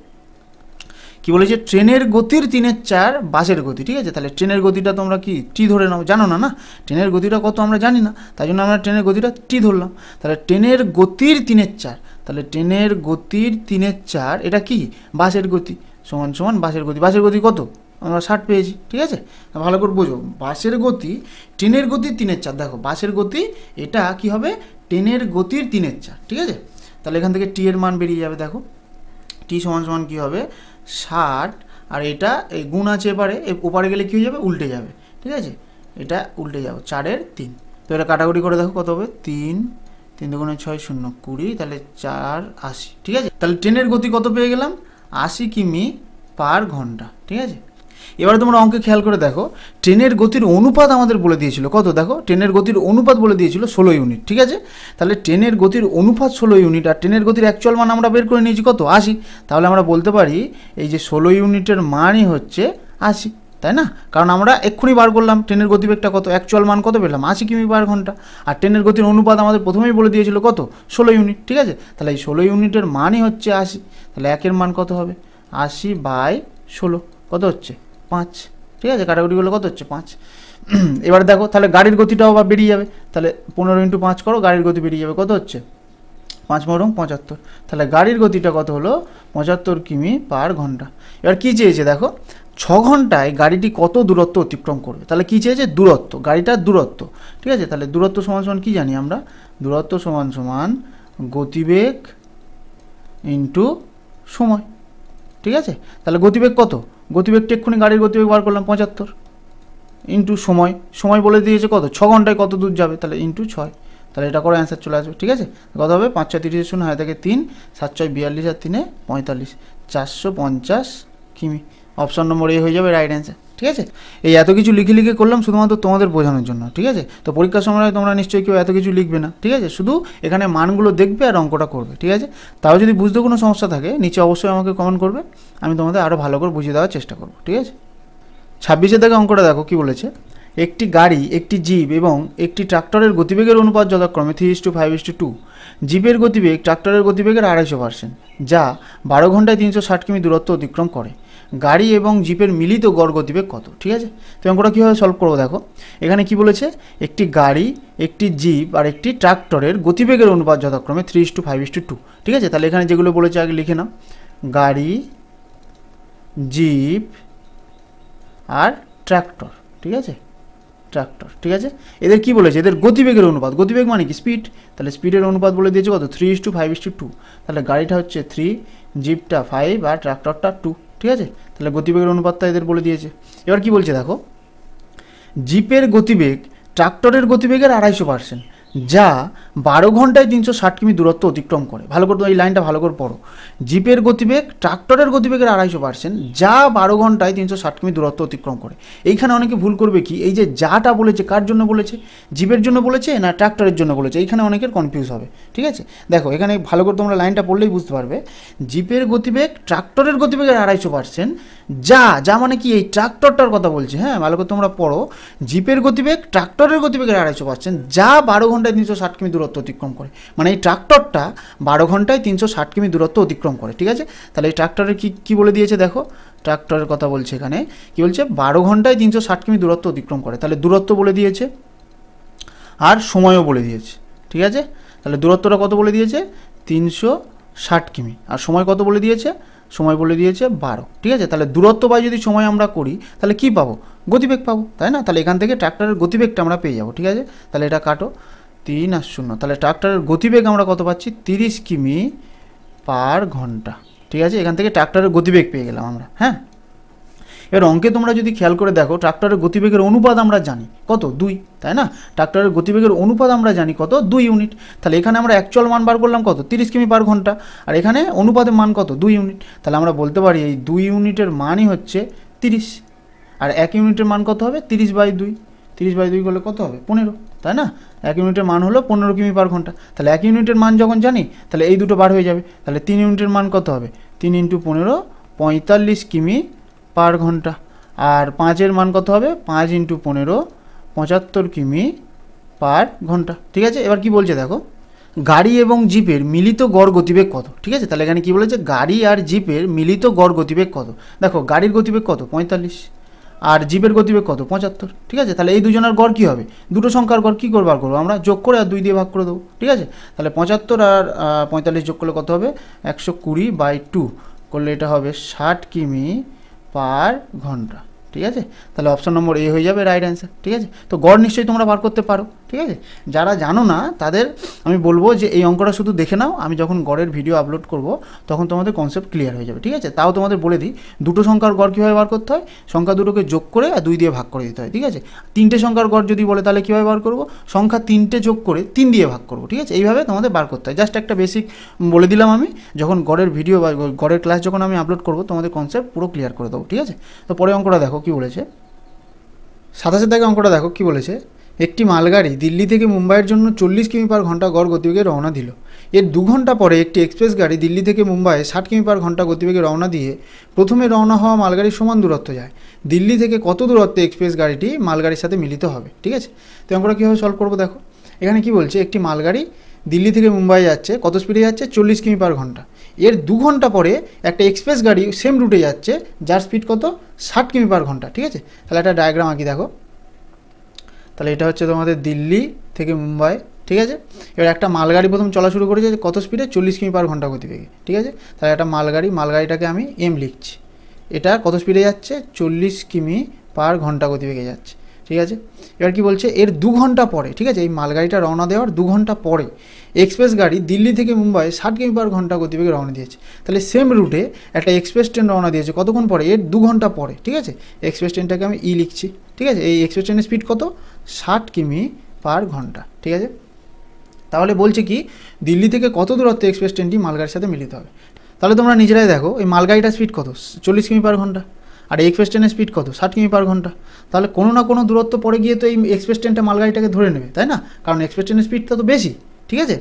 কি বলেছে, ট্রেনের গতির 3/4 বাসের গতি। ঠিক আছে, তাহলে ট্রেনের গতিটা তোমরা কি টি ধরে নাও, জানো না, না ট্রেনের গতিটা কত আমরা জানি না, তাই জন্য আমরা ট্রেনের গতিটা টি ধরলাম। তাহলে ট্রেনের গতির 3/4, তাহলে ট্রেনের গতির 3/4 এটা কি বাসের গতি, সমান সমান বাসের গতি। বাসের গতি কত, আমরা 60 পেয়েছি। ঠিক আছে, ভালো করে বোঝো, বাসের গতি ট্রেনের গতির 3/4। দেখো বাসের গতি এটা কি হবে, ট্রেনের গতির 3/4। ঠিক আছে, তাহলে এখান থেকে টি এর মান বেরিয়ে যাবে। দেখো টি সমান সমান কী হবে 60, আর এটা এই গুণ আছে এবারে, ওপারে গেলে কী হয়ে যাবে, উল্টে যাবে। ঠিক আছে, এটা উল্টে যাবে, 4/3। তো এটা কাটাকুটি করে দেখো কত হবে, 3 3 দুগুণে 6 0 20, তাহলে 4 80। ঠিক আছে, তাহলে ট্রেনের গতি কত পেয়ে গেলাম, 80 কিমি পার ঘন্টা। ঠিক আছে, এবারে তোমরা অঙ্কে খেয়াল করে দেখো, ট্রেনের গতির অনুপাত আমাদের বলে দিয়েছিল কত, দেখো ট্রেনের গতির অনুপাত বলে দিয়েছিল 16 ইউনিট। ঠিক আছে, তাহলে ট্রেনের গতির অনুপাত 16 ইউনিট, আর ট্রেনের গতির অ্যাকচুয়াল মান আমরা বের করে নিয়েছি কত, 80। তাহলে আমরা বলতে পারি এই যে 16 ইউনিটের মানই হচ্ছে 80, তাই না? কারণ আমরা এক্ষুনি বার করলাম ট্রেনের গতিবেগটা কত, অ্যাকচুয়াল মান কত পেলাম, 80 কিমি পার ঘন্টা, আর ট্রেনের গতির অনুপাত আমাদের প্রথমেই বলে দিয়েছিল কত, 16 ইউনিট। ঠিক আছে, তাহলে এই 16 ইউনিটের মানই হচ্ছে 80। তাহলে একের মান কত হবে, 80/16 কত হচ্ছে 5। ঠিক আছে, কাটাকুটি করলে কত হচ্ছে 5। এবার দেখো তাহলে গাড়ির গতিটাও আবার বেরিয়ে যাবে, তাহলে 15 × 5 করো, গাড়ির গতি বেরিয়ে যাবে কত হচ্ছে 5 × 75। তাহলে গাড়ির গতিটা কত হলো 75 কিমি পার ঘন্টা। এবার কী চেয়েছে দেখো, 6 ঘন্টায় গাড়িটি কত দূরত্ব অতিক্রম করবে। তাহলে কী চেয়েছে, দূরত্ব, গাড়িটার দূরত্ব। ঠিক আছে, তাহলে দূরত্ব সমান সমান কী জানি আমরা, দূরত্ব সমান সমান গতিবেগ ইন্টু সময়। ঠিক আছে, তাহলে গতিবেগ কত, গতিবেগটা এক্ষুনি গাড়ির গতিবেগ বার করলাম 75 ইন্টু সময়, সময় বলে দিয়েছে কত, 6 ঘন্টায় কত দূর যাবে, তাহলে ইন্টু 6। তাহলে এটা করে অ্যান্সার চলে আসবে। ঠিক আছে, কত হবে 5 6 30 0 থেকে 3 7 6 42 আর 3 45, 450 কিমি। অপশন নম্বর এ হয়ে যাবে রাইট অ্যান্সার। ঠিক আছে, এই এত কিছু লিখে লিখে করলাম শুধুমাত্র তোমাদের বোঝানোর জন্য। ঠিক আছে, তো পরীক্ষার সময় তোমরা নিশ্চয়ই কেউ এত কিছু লিখবে না। ঠিক আছে, শুধু এখানে মানগুলো দেখবে আর অঙ্কটা করবে। ঠিক আছে, তাও যদি বুঝতে কোনো সমস্যা থাকে নিচে অবশ্যই আমাকে কমেন্ট করবে, আমি তোমাদের আরও ভালো করে বুঝিয়ে দেওয়ার চেষ্টা করব। ঠিক আছে, 26 থেকে অঙ্কটা দেখো কি বলেছে, একটি গাড়ি, একটি জিপ এবং একটি ট্রাক্টরের গতিবেগের অনুপাত যথাক্রমে 3:5:2। জিপের গতিবেগ ট্রাক্টরের গতিবেগের 250%, যা 12 ঘন্টায় 360 কিমি দূরত্ব অতিক্রম করে। গাড়ি এবং জিপের মিলিত গড় গতিবেগ কত। ঠিক আছে, তো অঙ্কটা কীভাবে সলভ করবো দেখো, এখানে কি বলেছে, একটি গাড়ি, একটি জিপ আর একটি ট্রাক্টরের গতিবেগের অনুপাত যথাক্রমে 3:5:2। ঠিক আছে, তাহলে এখানে যেগুলো বলেছে আগে লিখে নাও, গাড়ি, জিপ আর ট্রাক্টর। ঠিক আছে, ট্রাক্টর। ঠিক আছে, এদের কি বলেছে, এদের গতিবেগের অনুপাত, গতিবেগ মানে কি স্পিড, তাহলে স্পিডের অনুপাত বলে দিয়েছে কত 3:5:2। তাহলে গাড়িটা হচ্ছে 3, জিপটা 5 আর ট্রাক্টরটা 2। ঠিক আছে, তাহলে গতিবেগের অনুপাতটা এদের বলে দিয়েছে। এবার কি বলছে দেখো, জিপের গতিবেগ ট্রাক্টরের গতিবেগের 250%, যা 12 ঘন্টায় 360 কিমি দূরত্ব অতিক্রম করে। ভালো করে এই লাইনটা ভালো করে পড়ো, জিপের গতিবেগ ট্রাক্টরের গতিবেগের 250%, যা 12 ঘন্টায় 360 কিমি দূরত্ব অতিক্রম করে। এইখানে অনেকে ভুল করবে কি, এই যে যাটা বলেছে কার জন্য বলেছে, জিপের জন্য বলেছে না ট্রাক্টরের জন্য বলেছে, এইখানে অনেকের কনফিউজ হবে। ঠিক আছে, দেখো এখানে ভালো করে তোমরা লাইনটা পড়লেই বুঝতে পারবে, জিপের গতিবেগ ট্রাক্টরের গতিবেগের 250%, যা মানে কি এই ট্রাক্টরটার কথা বলছে। হ্যাঁ, ভালো করে তোমরা পড়ো, জিপের গতিবেগ ট্রাক্টরের গতিবেগের 250%, যা 12 ঘন্টায় 360 কিমি দূরত্ব অতিক্রম করে। মানে এই ট্রাক্টরটা 12 ঘন্টায় 360 কিমি দূরত্ব অতিক্রম করে। ঠিক আছে, তাহলে এই ট্রাক্টরের কি বলে দিয়েছে দেখো, ট্রাক্টরের কথা বলছে এখানে, কি বলছে 12 ঘন্টায় 360 কিমি দূরত্ব অতিক্রম করে। তাহলে দূরত্ব বলে দিয়েছে আর সময়ও বলে দিয়েছে। ঠিক আছে, তাহলে দূরত্বটা কত বলে দিয়েছে 360 কিমি, আর সময় কত বলে দিয়েছে, সময় বলে দিয়েছে 12। ঠিক আছে, তাহলে দূরত্ব বাই যদি সময় আমরা করি তাহলে কি পাবো, গতিবেগ পাবো, তাই না? তাহলে এখান থেকে ট্রাক্টরের গতিবেগটা আমরা পেয়ে যাবো। ঠিক আছে, তাহলে এটা কাটো 3 আর 0, তাহলে ট্রাক্টরের গতিবেগ আমরা কত পাচ্ছি 30 কিমি পার ঘন্টা। ঠিক আছে, এখান থেকে ট্রাক্টরের গতিবেগ পেয়ে গেলাম আমরা। হ্যাঁ, এবার অঙ্কে তোমরা যদি খেয়াল করে দেখো, ট্রাক্টরের গতিবেগের অনুপাত আমরা জানি কত 2, তাই না? ট্রাক্টরের গতিবেগের অনুপাত আমরা জানি কত 2 ইউনিট। তাহলে এখানে আমরা অ্যাকচুয়াল মান বার করলাম কত 30 কিমি পার ঘন্টা, আর এখানে অনুপাতের মান কত 2 ইউনিট। তাহলে আমরা বলতে পারি এই 2 ইউনিটের মানই হচ্ছে 30, আর 1 ইউনিটের মান কত হবে 30/2, 30/2 করলে কত হবে 15, তাই না? 1 ইউনিটের মান হলো 15 কিমি পার ঘন্টা। তাহলে 1 ইউনিটের মান যখন জানি তাহলে এই দুটো বার হয়ে যাবে। তাহলে 3 ইউনিটের মান কত হবে 3 × 15 45 কিমি পার ঘন্টা। আর 5-এর মান কত হবে, 5 × 15 75 কিমি পার ঘন্টা। ঠিক আছে, এবার কি বলছে দেখো, গাড়ি এবং জিপের মিলিত গড় গতিবেগ কত। ঠিক আছে, তাহলে এখানে কি বলেছে, গাড়ি আর জিপের মিলিত গড় গতিবেগ কত। দেখো গাড়ির গতিবেগ কত, 45, আর জিপের গতিবেগ কত, 75। ঠিক আছে, তাহলে এই দুজনের গড় কী হবে, দুটো সংখ্যার গড় কী করে বার করবো আমরা, যোগ করে আর 2 দিয়ে ভাগ করে দেবো। ঠিক আছে, তাহলে 75 আর 45 যোগ করলে কত হবে, 120/2 করলে এটা হবে 60 কিমি পার ঘন্টা। ঠিক আছে, তাহলে অপশন নম্বর এ হয়ে যাবে রাইট অ্যান্সার। ঠিক আছে, তো গড় নিশ্চয়ই তোমরা বার করতে পারো। ঠিক আছে, যারা জানো না তাদের আমি বলবো যে এই অঙ্কটা শুধু দেখে নাও, আমি যখন গড়ের ভিডিও আপলোড করব তখন তোমাদের কনসেপ্ট ক্লিয়ার হয়ে যাবে। ঠিক আছে, তাও তোমাদের বলে দিই, দুটো সংখ্যার গড় কীভাবে বার করতে হয়, সংখ্যা দুটোকে যোগ করে আর 2 দিয়ে ভাগ করে দিতে হয়। ঠিক আছে, 3টে সংখ্যার গড় যদি বলে তাহলে কীভাবে বার করবো, সংখ্যা 3টে যোগ করে 3 দিয়ে ভাগ করবো। ঠিক আছে, এইভাবে তোমাদের বার করতে হয়। জাস্ট একটা বেসিক বলে দিলাম আমি, যখন গড়ের ভিডিও বা গড়ের ক্লাস যখন আমি আপলোড করবো তোমাদের কনসেপ্ট পুরো ক্লিয়ার করে দেবো। ঠিক আছে, তো পরে অঙ্কটা দেখো কী বলেছে, 27 দাগে অঙ্কটা দেখো কী বলেছে, একটি মালগাড়ি দিল্লি থেকে মুম্বাইয়ের জন্য 40 কিমি পার ঘন্টা গড় গতিবেগে রওনা দিল। এর 2 ঘন্টা পরে একটি এক্সপ্রেস গাড়ি দিল্লি থেকে মুম্বাইয়ে 60 কিমি পার ঘন্টা গতিবেগে রওনা দিয়ে প্রথমে রওনা হওয়া মালগাড়ির সমান দূরত্ব যায়। দিল্লি থেকে কত দূরত্বে এক্সপ্রেস গাড়িটি মালগাড়ির সাথে মিলিত হবে। ঠিক আছে, তো অঙ্কটা কীভাবে সলভ করবো দেখো, এখানে কি বলছে, একটি মালগাড়ি দিল্লি থেকে মুম্বাই যাচ্ছে, কত স্পিডে যাচ্ছে, 40 কিমি পার ঘন্টা। এর 2 ঘন্টা পরে একটা এক্সপ্রেস গাড়ি সেম রুটে যাচ্ছে, যার স্পিড কত, 60 কিমি পার ঘন্টা। ঠিক আছে, তাহলে একটা ডায়াগ্রাম আঁকি দেখো, তাহলে এটা হচ্ছে তোমাদের দিল্লি থেকে মুম্বাই। ঠিক আছে, এবার একটা মালগাড়ি প্রথম চলা শুরু করেছে কত স্পিডে, 40 কিমি পার ঘন্টা গতিবেগে। ঠিক আছে, তাহলে একটা মালগাড়িটাকে আমি এম লিখছি, এটা কত স্পিডে যাচ্ছে, 40 কিমি পার ঘন্টা গতিবেগে যাচ্ছে। ঠিক আছে, এবার কি বলছে, এর 2 ঘন্টা পরে, ঠিক আছে, এই মালগাড়িটা রওনা দেওয়ার 2 ঘন্টা পরে এক্সপ্রেস গাড়ি দিল্লি থেকে মুম্বাই 60 কিমি পার ঘন্টা গতিবেগে রওনা দিয়েছে। তাহলে সেম রুটে একটা এক্সপ্রেস ট্রেন রওনা দিয়েছে কতক্ষণ পরে, এর 2 ঘন্টা পরে। ঠিক আছে, এক্সপ্রেস ট্রেনটাকে আমি ই লিখছি। ঠিক আছে, এই এক্সপ্রেস ট্রেনের স্পিড কত, 60 কিমি পার ঘন্টা। ঠিক আছে, তাহলে বলছে কি দিল্লি থেকে কত দূরত্বে এক্সপ্রেস ট্রেনটি মালগাড়ির সাথে মিলিত হবে। তাহলে তোমরা নিজেরাই দেখো, এই মালগাড়িটার স্পিড কত, 40 কিমি পার ঘন্টা, আর এক্সপ্রেস ট্রেনের স্পিড কত, 60 কিমি পার ঘন্টা। তাহলে কোনো না কোনো দূরত্ব পরে গিয়ে তো এই এক্সপ্রেস ট্রেনটা মালগাড়িটাকে ধরে নেবে, তাই না, কারণ এক্সপ্রেস ট্রেনের স্পিডটা তো বেশি। ঠিক আছে,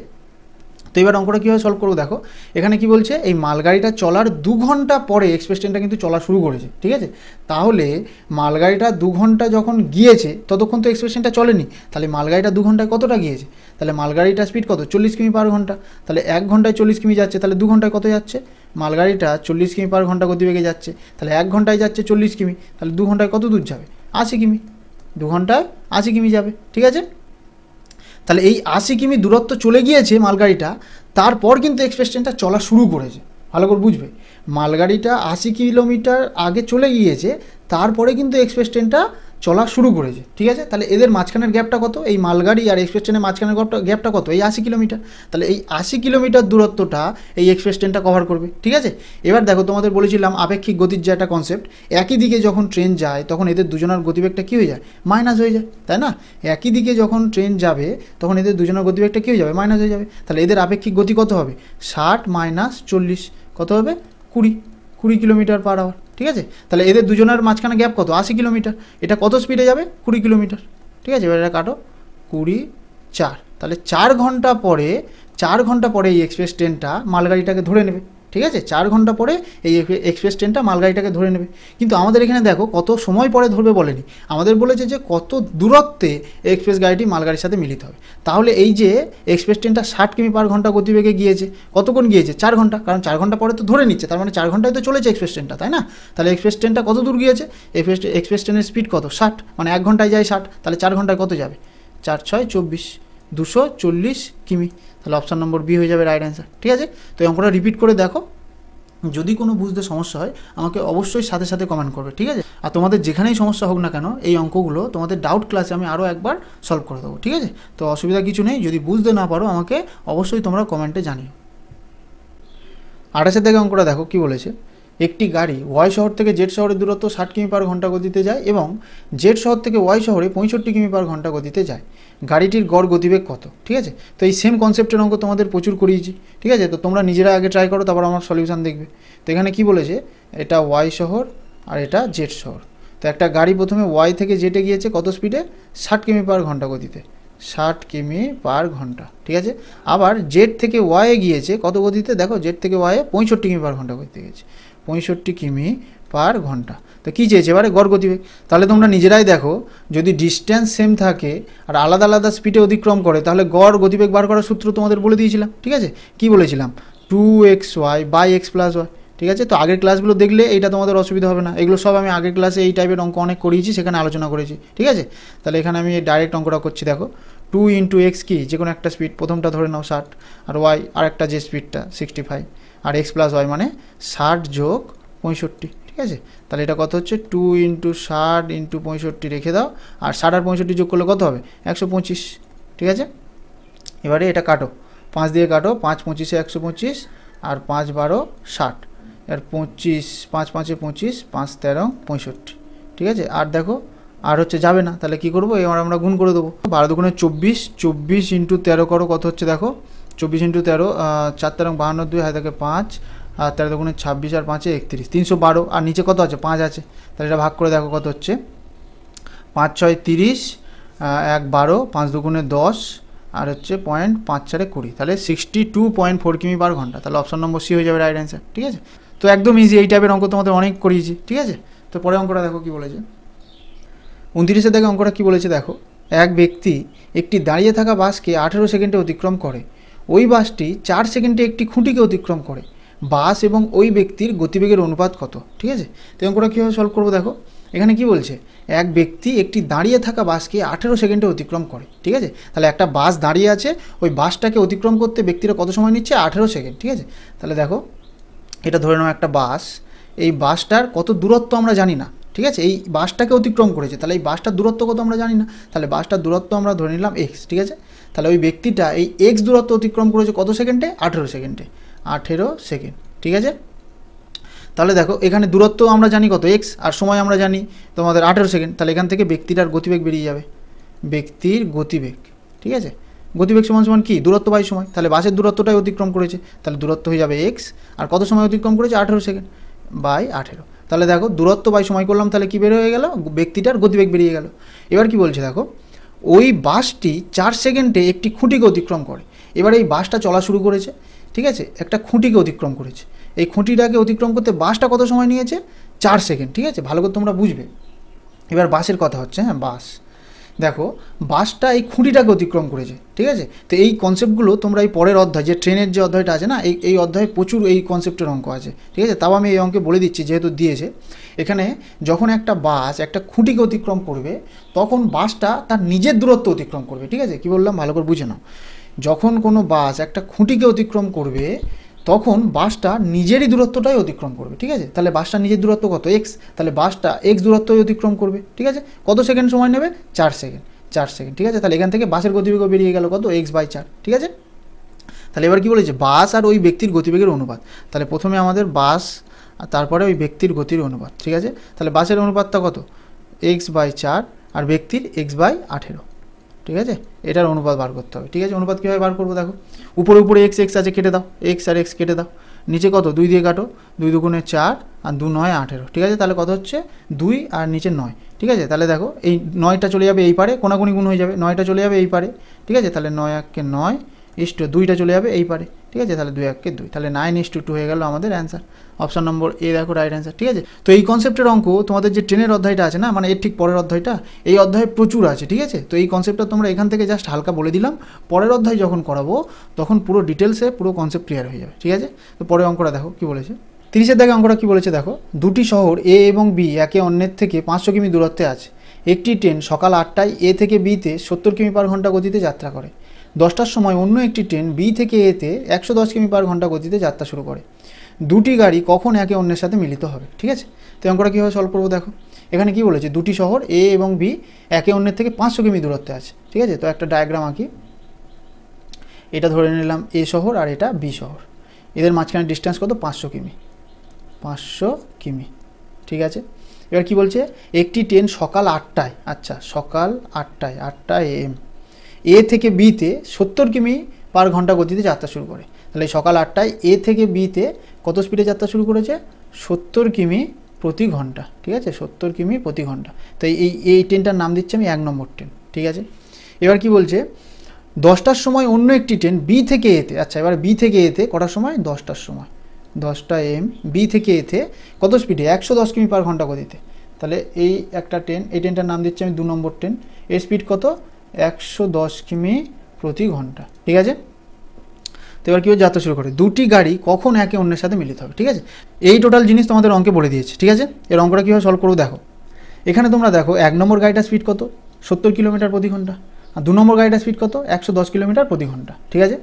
তো এবার অঙ্কটা কীভাবে সলভ করবো দেখো, এখানে কি বলছে, এই মালগাড়িটা চলার 2 ঘন্টা পরে এক্সপ্রেস ট্রেনটা কিন্তু চলা শুরু করেছে। ঠিক আছে, তাহলে মালগাড়িটা 2 ঘন্টা যখন গিয়েছে ততক্ষণ তো এক্সপ্রেস ট্রেনটা চলেনি, তাহলে মালগাড়িটা 2 ঘন্টায় কতটা গিয়েছে, তাহলে মালগাড়িটার স্পিড কত, 40 কিমি পার ঘন্টা। তাহলে 1 ঘন্টায় 40 কিমি যাচ্ছে, তাহলে 2 ঘন্টায় কত যাচ্ছে, মালগাড়িটা 40 কিমি পার ঘন্টা গতিবেগে যাচ্ছে, তাহলে 1 ঘন্টায় যাচ্ছে 40 কিমি, তাহলে 2 ঘন্টায় কত দূর যাবে, 80 কিমি, 2 ঘন্টায় 80 কিমি যাবে। ঠিক আছে, তাহলে এই 80 কিমি দূরত্ব চলে গিয়েছে মালগাড়িটা, তারপর কিন্তু এক্সপ্রেস ট্রেনটা চলা শুরু করেছে। ভালো করে বুঝবে, মালগাড়িটা 80 কিলোমিটার আগে চলে গিয়েছে, তারপরে কিন্তু এক্সপ্রেস ট্রেনটা চলা শুরু করেছে। ঠিক আছে, তাহলে এদের মাঝখানের গ্যাপটা কত, এই মালগাড়ি আর এক্সপ্রেস ট্রেনের মাঝখানের গ্যাপটা কত, এই 80 কিলোমিটার। তাহলে এই 80 কিলোমিটার দূরত্বটা এই এক্সপ্রেস ট্রেনটা কভার করবে। ঠিক আছে, এবার দেখো তোমাদের বলেছিলাম আপেক্ষিক গতির যে একটা কনসেপ্ট, একই দিকে যখন ট্রেন যায় তখন এদের দুজনের গতিবেগটা কী হয়ে যায়, মাইনাস হয়ে যায়, তাই না, একই দিকে যখন ট্রেন যাবে তখন এদের দুজনের গতিবেগটা কী হয়ে যাবে, মাইনাস হয়ে যাবে। তাহলে এদের আপেক্ষিক গতি কত হবে, 60 - 40 কত হবে, 20 কিলোমিটার পার আওয়ার। ঠিক আছে, তাহলে এদের দুজনের মাঝখানে গ্যাপ কত, 80 কিলোমিটার, এটা কত স্পিডে যাবে, 20 কিলোমিটার। ঠিক আছে, এবার এটা কাটো, 20 4, তাহলে 4 ঘন্টা পরে এই এক্সপ্রেস ট্রেনটা মালগাড়িটাকে ধরে নেবে। ঠিক আছে, 4 ঘন্টা পরে এই এক্সপ্রেস ট্রেনটা মালগাড়িটাকে ধরে নেবে। কিন্তু আমাদের এখানে দেখো কত সময় পরে ধরবে বলেনি, আমাদের বলেছে যে কত দূরত্বে এক্সপ্রেস গাড়িটি মালগাড়ির সাথে মিলিত হবে। তাহলে এই যে এক্সপ্রেস ট্রেনটা 60 কিমি পার ঘন্টা গতিবেগে গিয়েছে, কতক্ষণ গিয়েছে, 4 ঘন্টা, কারণ 4 ঘন্টা পরে তো ধরে নিচ্ছে, তার মানে 4 ঘন্টায় তো চলেছে এক্সপ্রেস ট্রেনটা, তাই না। তাহলে এক্সপ্রেস ট্রেনটা কত দূর গিয়েছে, এক্সপ্রেস ট্রেনের স্পিড কত, 60, মানে 1 ঘন্টায় যায় 60, তাহলে 4 ঘন্টায় কত যাবে, 4 × 6 = 24, 240 কিমি। তাহলে অপশান নম্বর বি হয়ে যাবে রাইট অ্যান্সার। ঠিক আছে, তো এই অঙ্কটা রিপিট করে দেখো, যদি কোনো বুঝতে সমস্যা হয় আমাকে অবশ্যই সাথে সাথে কমেন্ট করবে। ঠিক আছে, আর তোমাদের যেখানেই সমস্যা হোক না কেন এই অঙ্কগুলো তোমাদের ডাউট ক্লাসে আমি আরও একবার সলভ করে দেবো। ঠিক আছে, তো অসুবিধা কিছু নেই, যদি বুঝতে না পারো আমাকে অবশ্যই তোমরা কমেন্টে জানিও। 28 থেকে অঙ্কটা দেখো কি বলেছে, একটি গাড়ি ওয়াই শহর থেকে জেড শহরের দূরত্ব 60 কিমি পার ঘন্টা গতিতে যায় এবং জেড শহর থেকে ওয়াই শহরে 65 কিমি পার ঘন্টা গতিতে যায়। গাড়িটির গড় গতিবেগ কত। ঠিক আছে, তো এই সেম কনসেপ্টের অঙ্ক তোমাদের প্রচুর করিয়েছি। ঠিক আছে, তো তোমরা নিজেরা আগে ট্রাই করো, তারপর আমার সলিউশন দেখবে। তো এখানে কি বলেছে, এটা ওয়াই শহর আর এটা জেড শহর। তো একটা গাড়ি প্রথমে ওয়াই থেকে জেডে গিয়েছে কত স্পিডে, 60 কিমি পার ঘন্টা গতিতে, 60 কিমি পার ঘন্টা। ঠিক আছে, আবার জেড থেকে ওয়াইয়ে গিয়েছে কত গতিতে, দেখো জেড থেকে ওয়াইয়ে 65 কিমি পার ঘন্টা গতিতে গেছে, 65 কিমি পার ঘন্টা। তো কী চেয়েছে এবারে গড় গতিবেগ। তাহলে তোমরা নিজেরাই দেখো, যদি ডিস্ট্যান্স সেম থাকে আর আলাদা আলাদা স্পিডে অতিক্রম করে তাহলে গড় গতিবেগ বার করার সূত্র তোমাদের বলে দিয়েছিলাম, ঠিক আছে? কি বলেছিলাম? 2xy by x plus Y, ঠিক আছে? তো আগের ক্লাসগুলো দেখলে এইটা তোমাদের অসুবিধা হবে না, এগুলো সব আমি আগের ক্লাসে এই টাইপের অঙ্ক অনেক করিয়েছি, সেখানে আলোচনা করেছি, ঠিক আছে? তাহলে এখানে আমি ডাইরেক্ট অঙ্কটা করছি, দেখো 2 × x কি, যে কোনো একটা স্পিড, প্রথমটা ধরে নাও 60, আর ওয়াই আর একটা যে স্পিডটা 65, আর এক্স প্লাস ওয়াই মানে 60 যোগ 65, ঠিক আছে? তাহলে এটা কত হচ্ছে? 2 × 60 × 65 রেখে দাও, আর 60 আর 65 যোগ করলে কত হবে? 125, ঠিক আছে? এবারে এটা কাটো, 5 দিয়ে কাটো, 5 × 25 = 125, আর 5 × 12 = 60, আর 25, 5 × 5 = 25, 5 × 13 = 65, ঠিক আছে? আর দেখো আর হচ্ছে যাবে না, তাহলে কী করবো? এবার আমরা গুণ করে দেবো। 12 × 24, 24 × 13 করো, কত হচ্ছে দেখো? 24 × 13, 4 × 13 = 52, 2 হাতে থাকে 5, আর 13 × 26, আর 5 = 31, 312, আর নিচে কত আছে? 5 আছে, তাহলে এটা ভাগ করে দেখো কত হচ্ছে? 5 × 6 = 30, 1 = 12, 5 × 2 = 10, আর হচ্ছে 0.54 = 20, তাহলে 62.4 কিমি পার ঘন্টা। তাহলে অপশন নম্বর সি হয়ে যাবে রাইট অ্যান্সার, ঠিক আছে? তো একদম ইজি, এই টাইপের অঙ্ক তোমাদের অনেক করিয়েছি, ঠিক আছে? তো পরে অঙ্কটা দেখো কী বলেছে। 29 দেখে অঙ্কটা কী বলেছে দেখো, এক ব্যক্তি একটি দাঁড়িয়ে থাকা বাসকে 18 সেকেন্ডে অতিক্রম করে, ওই বাসটি 4 সেকেন্ডে একটি খুঁটিকে অতিক্রম করে, বাস এবং ওই ব্যক্তির গতিবেগের অনুপাত কত? ঠিক আছে? তো অঙ্কটা কীভাবে সলভ করবো দেখো, এখানে কি বলছে? এক ব্যক্তি একটি দাঁড়িয়ে থাকা বাসকে 18 সেকেন্ডে অতিক্রম করে, ঠিক আছে? তাহলে একটা বাস দাঁড়িয়ে আছে, ওই বাসটাকে অতিক্রম করতে ব্যক্তিরা কত সময় নিচ্ছে? 18 সেকেন্ড, ঠিক আছে? তাহলে দেখো, এটা ধরে নাও একটা বাস, এই বাসটার কত দূরত্ব আমরা জানি না, ঠিক আছে? এই বাসটাকে অতিক্রম করেছে, তাহলে এই বাসটার দূরত্ব কত আমরা জানি না, তাহলে বাসটার দূরত্ব আমরা ধরে নিলাম এক্স, ঠিক আছে? তাহলে ওই ব্যক্তিটা এই এক্স দূরত্ব অতিক্রম করেছে কত সেকেন্ডে? 18 সেকেন্ডে, 18 সেকেন্ড, ঠিক আছে? তাহলে দেখো এখানে দূরত্ব আমরা জানি কত? এক্স, আর সময় আমরা জানি তোমাদের 18 সেকেন্ড, তাহলে এখান থেকে ব্যক্তিটার গতিবেগ বেরিয়ে যাবে, ব্যক্তির গতিবেগ, ঠিক আছে? গতিবেগ সমান সমান কি? দূরত্ব বাই সময়, তাহলে বাসের দূরত্বটাই অতিক্রম করেছে, তাহলে দূরত্ব হয়ে যাবে এক্স, আর কত সময় অতিক্রম করেছে? 18 সেকেন্ড বাই 18, তাহলে দেখো দূরত্ব বাই সময় করলাম, তাহলে কী বের হয়ে গেল? ব্যক্তিটার গতিবেগ বেরিয়ে গেল। এবার কি বলছে দেখো, ওই বাসটি 4 সেকেন্ডে একটি খুঁটিকে অতিক্রম করে। এবার এই বাসটা চলা শুরু করেছে, ঠিক আছে? একটা খুঁটিকে অতিক্রম করেছে, এই খুঁটিটাকে অতিক্রম করতে বাসটা কত সময় নিয়েছে? 4 সেকেন্ড, ঠিক আছে? ভালো করে তোমরা বুঝবে। এবার বাসের কথা হচ্ছে, হ্যাঁ বাস, দেখো বাসটা এই খুঁটিটাকে অতিক্রম করেছে, ঠিক আছে? তো এই কনসেপ্টগুলো তোমরা এই পরের অধ্যায়, যে ট্রেনের যে অধ্যায়টা আছে না, এই অধ্যায়ে প্রচুর এই কনসেপ্টের অঙ্ক আছে, ঠিক আছে? তাও আমি এই অঙ্কে বলে দিচ্ছি যেহেতু দিয়েছে। এখানে যখন একটা বাস একটা খুঁটিকে অতিক্রম করবে, তখন বাসটা তার নিজের দূরত্ব অতিক্রম করবে, ঠিক আছে? কি বললাম ভালো করে বুঝে নাও। যখন কোনো বাস একটা খুঁটিকে অতিক্রম করবে, তখন বাসটা নিজেরই দূরত্বটাই অতিক্রম করবে, ঠিক আছে? তাহলে বাসটা নিজের দূরত্ব কত? এক্স, তাহলে বাসটা এক্স দূরত্বই অতিক্রম করবে, ঠিক আছে? কত সেকেন্ড সময় নেবে? 4 সেকেন্ড, 4 সেকেন্ড, ঠিক আছে? তাহলে এখান থেকে বাসের গতিবেগ বেরিয়ে গেল কত? x/4, ঠিক আছে? তাহলে এবার কী বলেছে? বাস আর ওই ব্যক্তির গতিবেগের অনুপাত। তাহলে প্রথমে আমাদের বাস, আর তারপরে ওই ব্যক্তির গতির অনুপাত, ঠিক আছে? তাহলে বাসের অনুপাতটা কত? x/4, আর ব্যক্তির x/18, ঠিক আছে? এটার অনুপাত বার করতে হবে, ঠিক আছে? অনুপাত কীভাবে বার করবো দেখো, উপরে এক্স আছে, কেটে দাও, এক্স আর এক্স কেটে দাও, নিচে কত? 2 দিয়ে কাটো, 2 × 2 = 4, আর 2 × 9 = 18, ঠিক আছে? তাহলে কত হচ্ছে? 2 আর নিচে 9, ঠিক আছে? তাহলে দেখো এই 9টা চলে যাবে এই পারে, কোনাকুনি গুণ হয়ে যাবে, 9টা চলে যাবে এই পারে, ঠিক আছে? তাহলে 9 × 1 = 9, 2টা চলে যাবে এই পারে, ঠিক আছে? তাহলে 2 × 1 = 2, তাহলে 9:2 হয়ে গেল আমাদের অ্যান্সার। অপশন নম্বর এ দেখো রাইট অ্যান্সার, ঠিক আছে? তো এই কনসেপ্টের অঙ্ক তোমাদের যে ট্রেনের অধ্যায়টা আছে না, মানে এর ঠিক পরের অধ্যায়টা, এই অধ্যায়ে প্রচুর আছে, ঠিক আছে? তো এই কনসেপ্টটা তোমরা এখান থেকে জাস্ট হালকা বলে দিলাম, পরের অধ্যায় যখন করাবো তখন পুরো ডিটেলসে পুরো কনসেপ্ট ক্লিয়ার হয়ে যাবে, ঠিক আছে? তো পরের অঙ্কটা দেখো কী বলেছে। 30 দেখে অঙ্কটা কী বলেছে দেখো, দুটি শহর এ এবং বি একে অন্যের থেকে 500 কিমি দূরত্বে আছে। একটি ট্রেন সকাল 8টায় এ থেকে বিতে 70 কিমি পার ঘন্টা গতিতে যাত্রা করে। 10টার সময় অন্য একটি ট্রেন বি থেকে এতে 110 কিমি পার ঘন্টা গতিতে যাত্রা শুরু করে। দুটি গাড়ি কখন একে অন্যের সাথে মিলিত হবে? ঠিক আছে? তো অঙ্কটা কীভাবে সলভ করবো দেখো, এখানে কি বলেছে? দুটি শহর এ এবং বি একে অন্যের থেকে 500 কিমি দূরত্বে আছে, ঠিক আছে? তো একটা ডায়াগ্রাম আঁকি, এটা ধরে নিলাম এ শহর আর এটা বি শহর, এদের মাঝখানে ডিস্টেন্স কত? 500 কিমি, 500 কিমি, ঠিক আছে? এবার কি বলছে? একটি ট্রেন সকাল 8টায়, আচ্ছা সকাল 8টায়, 8টা AM এ থেকে বিতে 70 কিমি পার ঘন্টা গতিতে যাত্রা শুরু করে। তাহলে সকাল 8টায় এ থেকে বিতে কত স্পিডে যাত্রা শুরু করেছে? 70 কিমি প্রতি ঘন্টা, ঠিক আছে? 70 কিমি প্রতি ঘন্টা। তো এই ট্রেনটার নাম দিচ্ছি আমি 1 নম্বর ট্রেন, ঠিক আছে? এবার কি বলছে? 10টার সময় অন্য একটি ট্রেন বি থেকে এতে, আচ্ছা এবার বি থেকে এতে কটার সময়? 10টার সময়, 10টা এম বি থেকে এতে কত স্পিডে 110 কিমি পার ঘন্টা গতিতে। তাহলে এই একটা ট্রেন, এই ট্রেনটার নাম দিচ্ছি আমি 2 নম্বর ট্রেন। এর স্পিড কত 110 কিমি প্রতি ঘন্টা, ঠিক আছে। তো এবার কীভাবে যাত্রা শুরু করে, দুটি গাড়ি কখন একে অন্যের সাথে মিলিত হবে, ঠিক আছে। এই টোটাল জিনিস তোমাদের অঙ্কে বলে দিয়েছে, ঠিক আছে। এর অঙ্কটা কীভাবে সলভ করবো দেখো। এখানে তোমরা দেখো 1 নম্বর গাড়িটার স্পিড কত 70 কিলোমিটার প্রতি ঘন্টা, আর 2 নম্বর গাড়িটার স্পিড কত 110 কিলোমিটার প্রতি ঘন্টা, ঠিক আছে।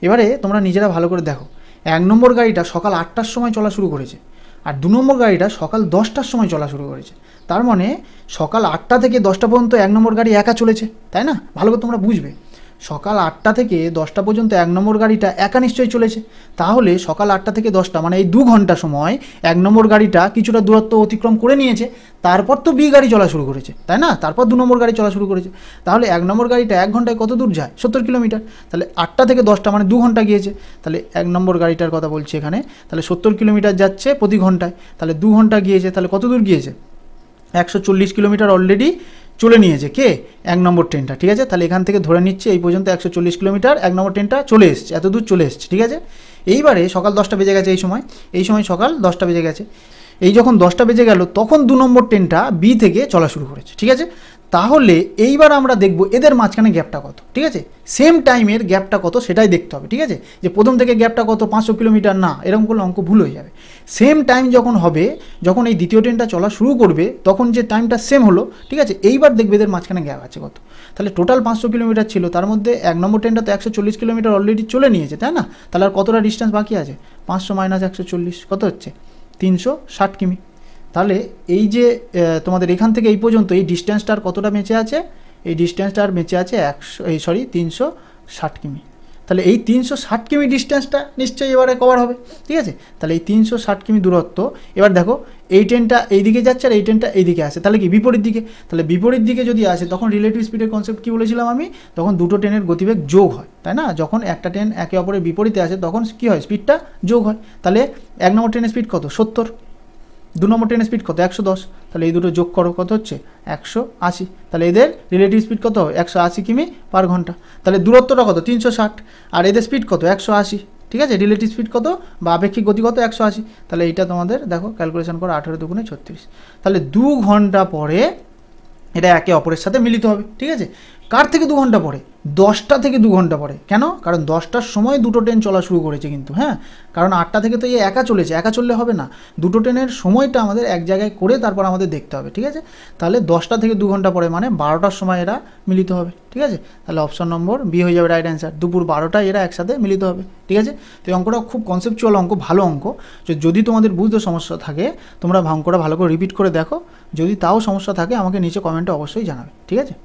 এবারে তোমরা নিজেরা ভালো করে দেখো, 1 নম্বর গাড়িটা সকাল 8টার সময় চলা শুরু করেছে, আর 2 নম্বর গাড়িটা সকাল 10টার সময় চলা শুরু করেছে। তার মানে সকাল 8টা থেকে 10টা পর্যন্ত 1 নম্বর গাড়ি একা চলেছে, তাই না? ভালো করে তোমরা বুঝবে, সকাল 8টা থেকে 10টা পর্যন্ত 1 নম্বর গাড়িটা একা নিশ্চয়ই চলেছে। তাহলে সকাল 8টা থেকে 10টা মানে এই 2 ঘন্টা সময় 1 নম্বর গাড়িটা কিছুটা দূরত্ব অতিক্রম করে নিয়েছে, তারপর তো বি গাড়ি চলা শুরু করেছে, তাই না? তারপর 2 নম্বর গাড়ি চলা শুরু করেছে। তাহলে 1 নম্বর গাড়িটা 1 ঘন্টায় কত দূর যায় 70 কিলোমিটার। তাহলে 8টা থেকে 10টা মানে 2 ঘন্টা গিয়েছে। তাহলে 1 নম্বর গাড়িটার কথা বলছি এখানে, তাহলে 70 কিলোমিটার যাচ্ছে প্রতি ঘন্টায়, তাহলে 2 ঘন্টা গিয়েছে। তাহলে কত দূর গিয়েছে 140 কিলোমিটার অলরেডি চলে নিয়েছে কে 1 নম্বর ট্রেনটা, ঠিক আছে। তাহলে এখান থেকে ধরে নিচ্ছে এই পর্যন্ত 140 কিলোমিটার 1 নম্বর ট্রেনটা চলে এসছে, এত দূর চলে এসছে, ঠিক আছে। এইবারে সকাল 10টা বেজে গেছে, এই সময় সকাল 10টা বেজে গেছে। এই যখন 10টা বেজে গেল তখন 2 নম্বর ট্রেনটা বি থেকে চলা শুরু করেছে, ঠিক আছে। তাহলে এইবার আমরা দেখব এদের মাঝখানে গ্যাপটা কত, ঠিক আছে। সেম টাইমের গ্যাপটা কত সেটাই দেখতে হবে, ঠিক আছে। যে প্রথম থেকে গ্যাপটা কত 500 কিলোমিটার না, এরকম করলে অঙ্ক ভুল হয়ে যাবে। সেম টাইম যখন হবে, যখন এই দ্বিতীয় ট্রেনটা চলা শুরু করবে তখন যে টাইমটা সেম হলো, ঠিক আছে। এইবার দেখবে এদের মাঝখানে গ্যাপ আছে কত। তাহলে টোটাল 500 কিলোমিটার ছিল, তার মধ্যে 1 নম্বর ট্রেনটা তো 140 কিলোমিটার অলরেডি চলে নিয়েছে, তাই না? তাহলে আর কতটা ডিস্টেন্স বাকি আছে 500 মাইনাস 140 কত হচ্ছে 360 কিমি। তাহলে এই যে তোমাদের এখান থেকে এই পর্যন্ত এই ডিস্টেন্সটার কতটা বেঁচে আছে, এই ডিস্টেন্সটার বেঁচে আছে 360 কিমি। তাহলে এই 360 কিমি ডিস্টেন্সটা নিশ্চয়ই এবারে কভার হবে, ঠিক আছে। তাহলে এই 360 কিমি দূরত্ব, এবার দেখো এই ট্রেনটা এই দিকে যাচ্ছে আর এই ট্রেনটা এই দিকে আসে, তাহলে কি বিপরীত দিকে। তাহলে বিপরীত দিকে যদি আসে তখন রিলেটিভ স্পিডের কনসেপ্ট কী বলেছিলাম আমি, তখন দুটো ট্রেনের গতিবেগ যোগ হয়, তাই না? যখন একটা ট্রেন একে অপরের বিপরীতে আসে তখন কী হয়, স্পিডটা যোগ হয়। তাহলে 1 নম্বর ট্রেনের স্পিড কত 70, 2 নম্বর ট্রেনের স্পিড কত 110, তাহলে এই দুটো যোগ করো কত হচ্ছে 180। তাহলে এদের রিলেটিভ স্পিড কত 180 কিমি পার ঘন্টা। তাহলে দূরত্বটা কত 360, আর এদের স্পিড কত 180, ঠিক আছে। রিলেটিভ স্পিড কত বা আপেক্ষিক গতি কত 180। তাহলে এইটা তোমাদের দেখো ক্যালকুলেশন করো 18 দুগুণে 36। তাহলে 2 ঘন্টা পরে এটা একে অপরের সাথে মিলিত হবে, ঠিক আছে। কার থেকে 2 ঘন্টা পরে 10টা থেকে 2 ঘন্টা পরে। কেন? কারণ 10টার সময় দুটো ট্রেন চলা শুরু করেছে কিন্তু, হ্যাঁ। কারণ 8টা থেকে তো এই একা চলেছে, একা চললে হবে না, দুটো ট্রেনের সময়টা আমাদের এক জায়গায় করে তারপর আমাদের দেখতে হবে, ঠিক আছে। তাহলে 10টা থেকে 2 ঘন্টা পরে মানে 12টার সময় এরা মিলিত হবে, ঠিক আছে। তাহলে অপশন নম্বর বি হয়ে যাবে রাইট অ্যান্সার, দুপুর 12টায় এরা একসাথে মিলিত হবে, ঠিক আছে। তো এই অঙ্কটা খুব কনসেপচুয়াল অঙ্ক, ভালো অঙ্ক। যদি তোমাদের বুঝতে সমস্যা থাকে তোমরা অঙ্কটা ভালো করে রিপিট করে দেখো, যদি তাও সমস্যা থাকে আমাকে নিচে কমেন্টে অবশ্যই জানাবে, ঠিক আছে।